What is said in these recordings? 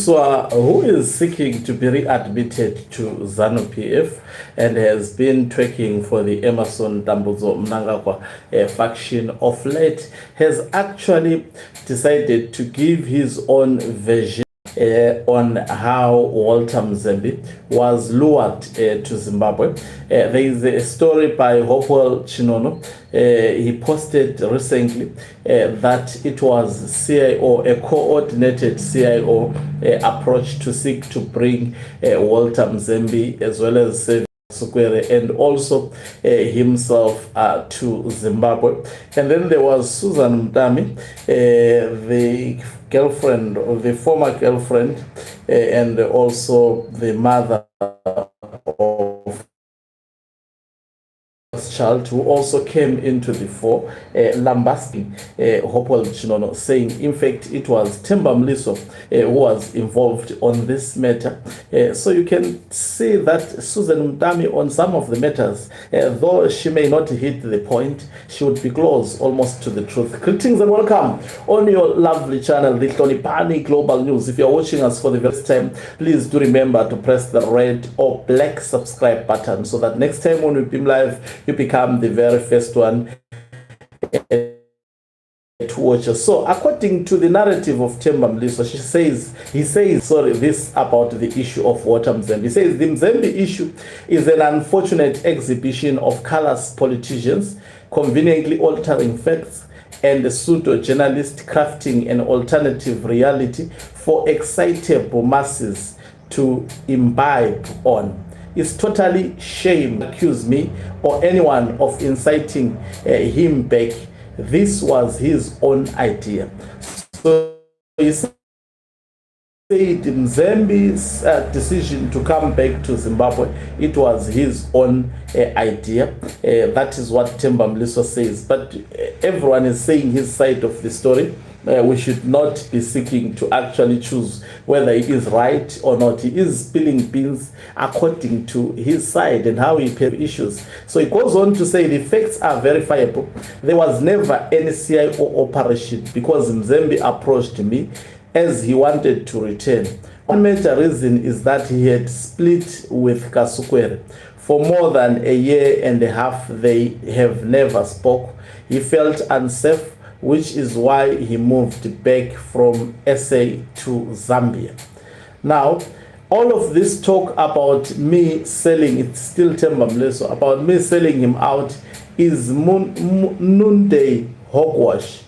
Mliswa, who is seeking to be readmitted to ZANU-PF and has been twerking for the Emerson Dambudzo Mnangagwa faction of late, has actually decided to give his own version on how Walam Zi was lured to Zimbabwe. There is a story by Hopewell Chinono. He posted recently that it was CIO, a coordinated CIO approach to seek to bring Walam Zi as well as Kasukwere and also himself to Zimbabwe. And then there was Susan Mdami, the girlfriend, or the former girlfriend, and also the mother of child, who also came into the fore, lambasting Hopewell Chinono, saying in fact it was Temba Mliswa who was involved on this matter. So you can see that Susan Mdami on some of the matters, though she may not hit the point, she would be close almost to the truth. Greetings and welcome on your lovely channel, the Hlonipani Global News. If you're watching us for the first time, please do remember to press the red or black subscribe button so that next time when we beam live, you become the very first one to watch us. So according to the narrative of Temba Mliswa, he says this about the issue of Walam Zi. He says the Mzembi issue is an unfortunate exhibition of callous politicians conveniently altering facts and pseudo-journalists crafting an alternative reality for excitable masses to imbibe on. It's totally shame to accuse me or anyone of inciting him back. This was his own idea. So he said Mzembi's decision to come back to Zimbabwe, it was his own idea. That is what Temba Mliswa says. But everyone is saying his side of the story. We should not be seeking to actually choose whether it is right or not. He is spilling beans according to his side and how he paid issues. So he goes on to say the facts are verifiable. There was never any CIO operation because Mzembi approached me as he wanted to return. One major reason is that he had split with Kasukwere. For more than a year and a half, they have never spoke. He felt unsafe, which is why he moved back from SA to Zambia. Now, all of this talk about me selling, it's still Temba Mliswa, about me selling him out is noonday hogwash.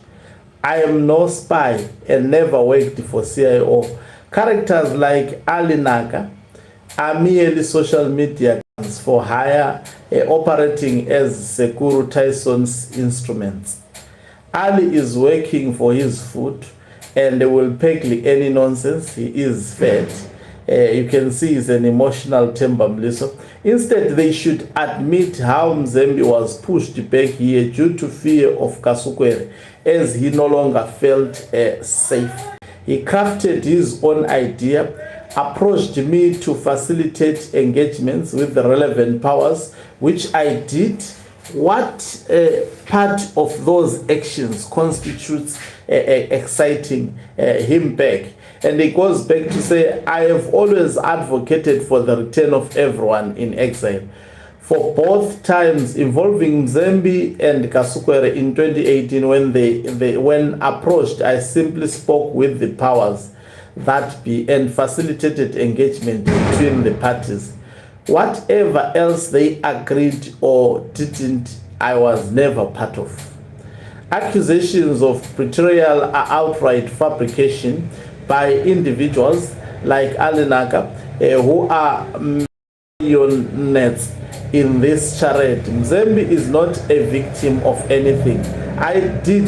I am no spy and never worked for CIO. Characters like Ali Naga are merely social media for hire, operating as Sekuru Tyson's instruments. Ali is working for his food and will pay any nonsense. He is fed. You can see he's an emotional Temba Mliswa. Instead, they should admit how Mzembi was pushed back here due to fear of Kasukwere, as he no longer felt safe. He crafted his own idea, approached me to facilitate engagements with the relevant powers, which I did. What part of those actions constitutes exciting him back? And he goes back to say, I have always advocated for the return of everyone in exile. For both times involving Mzembi and Kasukwere in 2018, when approached, I simply spoke with the powers that be and facilitated engagement between the parties. Whatever else they agreed or didn't, I was never part of. Accusations of betrayal are outright fabrication by individuals like Alinaga, who are marionettes in this charade. Mzembi is not a victim of anything. I did,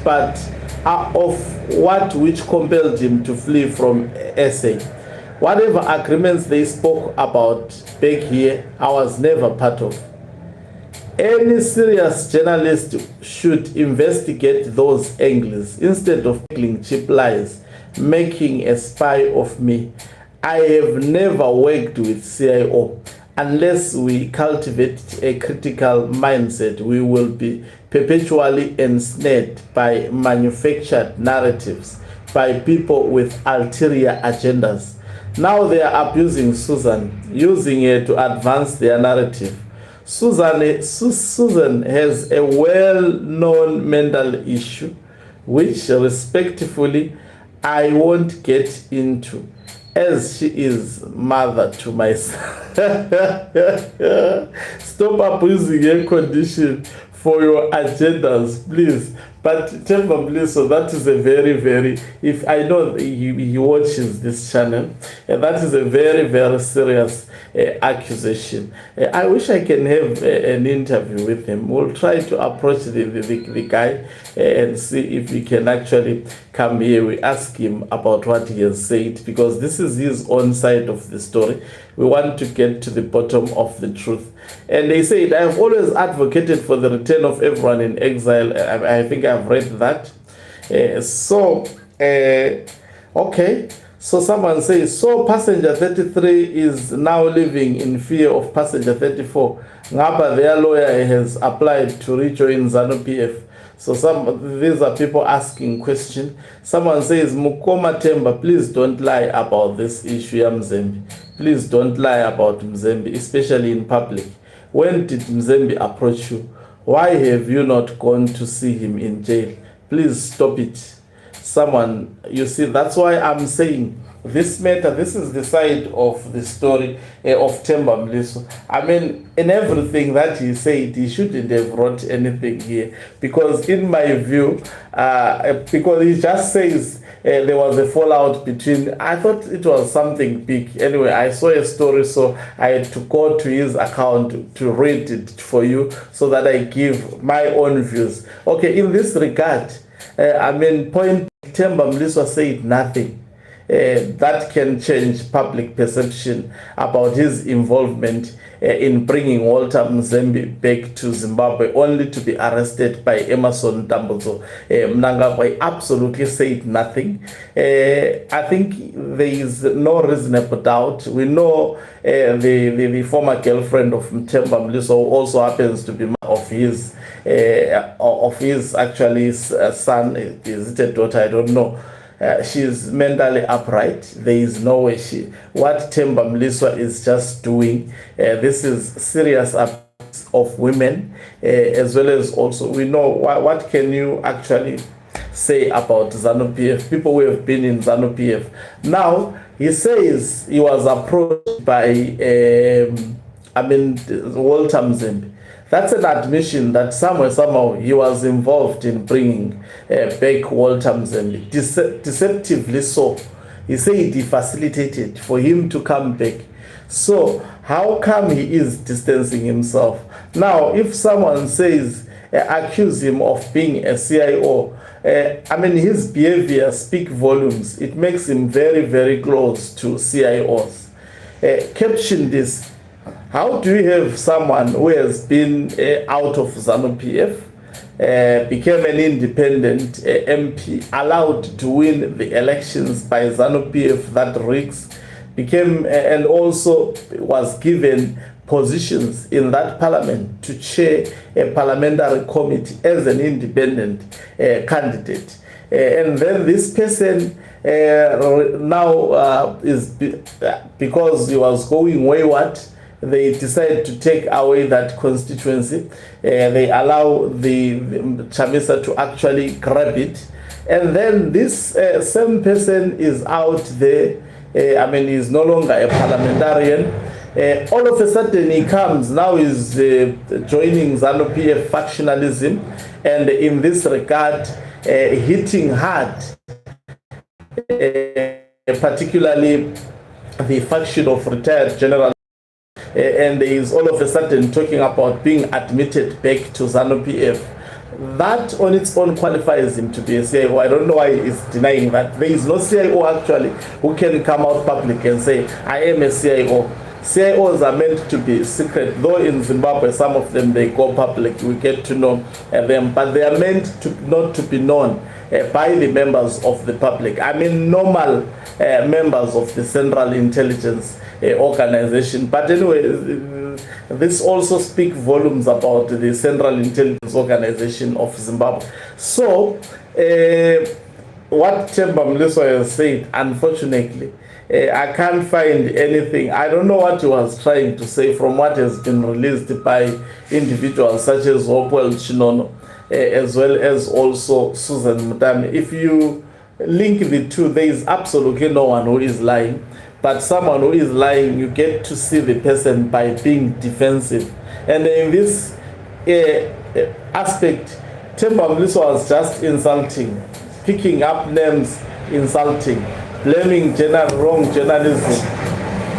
but of what which compelled him to flee from SA. Whatever agreements they spoke about back here, I was never part of. Any serious journalist should investigate those angles instead of making cheap lies, making a spy of me. I have never worked with CIO. Unless we cultivate a critical mindset, we will be perpetually ensnared by manufactured narratives by people with ulterior agendas. Now they are abusing Susan, using her to advance their narrative. Susan has a well-known mental issue, which respectfully I won't get into, as she is mother to my son. Stop abusing her condition for your agendas, please. But Temba Mliswa, that is a very, if I know he watches this channel, that is a very serious accusation. I wish I can have an interview with him. We'll try to approach the guy and see if we can actually come here. We ask him about what he has said, because this is his own side of the story. We want to get to the bottom of the truth. And they said, I have always advocated for the return of everyone in exile. I think I've read that. Okay. So someone says, so passenger 33 is now living in fear of passenger 34. Ngaba, their lawyer has applied to rejoin ZANU-PF. So these are people asking questions. Someone says, Mukoma Temba, please don't lie about this issue, Mzembi. Please don't lie about Mzembi, especially in public. When did Mzembi approach you? Why have you not gone to see him in jail? Please stop it. Someone, you see, that's why I'm saying this matter, this is the side of the story of Temba Mliswa. I mean, in everything that he said, he shouldn't have wrote anything here. Because in my view, because he just says there was a fallout between, I thought it was something big. Anyway, I saw a story, so I had to go to his account to read it for you so that I give my own views. Okay, in this regard, point Temba Mliswa said nothing that can change public perception about his involvement in bringing Walter Mzembi back to Zimbabwe, only to be arrested by Emerson Dambudzo. Mnangagwa absolutely said nothing. I think there is no reasonable doubt. We know the former girlfriend of Temba Mliswa, who also happens to be of his actually son. Is it a daughter? I don't know. She's mentally upright. There is no way what Temba Mliswa is just doing. This is serious abuse of women, as well as also we know what can you actually say about ZANU-PF, people who have been in ZANU-PF. Now he says he was approached by Walter Mzembi. That's an admission that somehow he was involved in bringing back Walter Mzembi. Deceptively so. He said he facilitated for him to come back. So how come he is distancing himself? Now, if someone says, accuse him of being a CIO, his behavior speaks volumes. It makes him very close to CIOs. Caption this. How do you have someone who has been out of ZANU-PF, became an independent MP, allowed to win the elections by ZANU-PF that rigs, and also was given positions in that parliament to chair a parliamentary committee as an independent candidate. And then this person now is, because he was going wayward, they decide to take away that constituency. They allow the Chamisa to actually grab it. And then this same person is out there. He's no longer a parliamentarian. All of a sudden he comes, now he's joining ZANU-PF factionalism. And in this regard, hitting hard, particularly the faction of retired general. And he is all of a sudden talking about being admitted back to ZANU-PF. That on its own qualifies him to be a CIO. I don't know why he's denying that. There is no CIO actually who can come out public and say, I am a CIO. CIOs are meant to be secret, though in Zimbabwe some of them they go public, we get to know them, but they are meant to not to be known by the members of the public. Normal members of the Central Intelligence Organization. But anyway, this also speaks volumes about the Central Intelligence Organization of Zimbabwe. So what Temba Mliswa has said, unfortunately, I can't find anything. I don't know what he was trying to say from what has been released by individuals such as Hopewell Chinono, as well as also Susan Mutami. If you link the two, there is absolutely no one who is lying. But someone who is lying, you get to see the person by being defensive. And in this aspect, Temba Mliswa was just insulting, picking up names, insulting, blaming wrong journalism.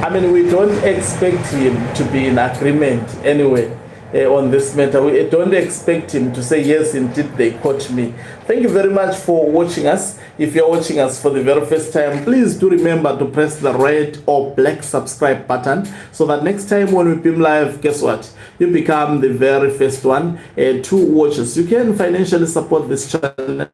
I mean, we don't expect him to be in agreement anyway on this matter. We don't expect him to say, yes, indeed, they caught me. Thank you very much for watching us. If you're watching us for the very first time, please do remember to press the red or black subscribe button so that next time when we beam live, guess what? You become the very first one to watch us. You can financially support this channel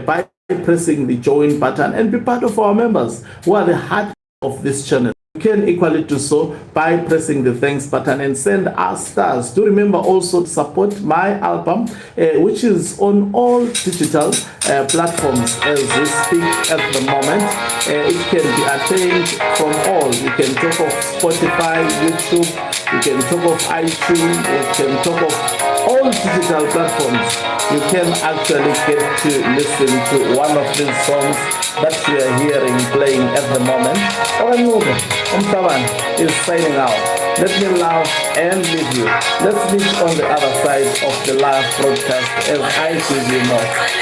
by pressing the join button and be part of our members who are the heart of this channel. You can equally do so by pressing the thanks button and send us stars. Do remember also to support my album, which is on all digital platforms as we speak at the moment. It can be attained from all. You can talk of Spotify, YouTube, you can talk of iTunes, you can talk of all digital platforms. You can actually get to listen to one of these songs that we are hearing playing at the moment. Umtaban is signing out. Let me laugh and leave you. Let's meet on the other side of the live broadcast as I give you more.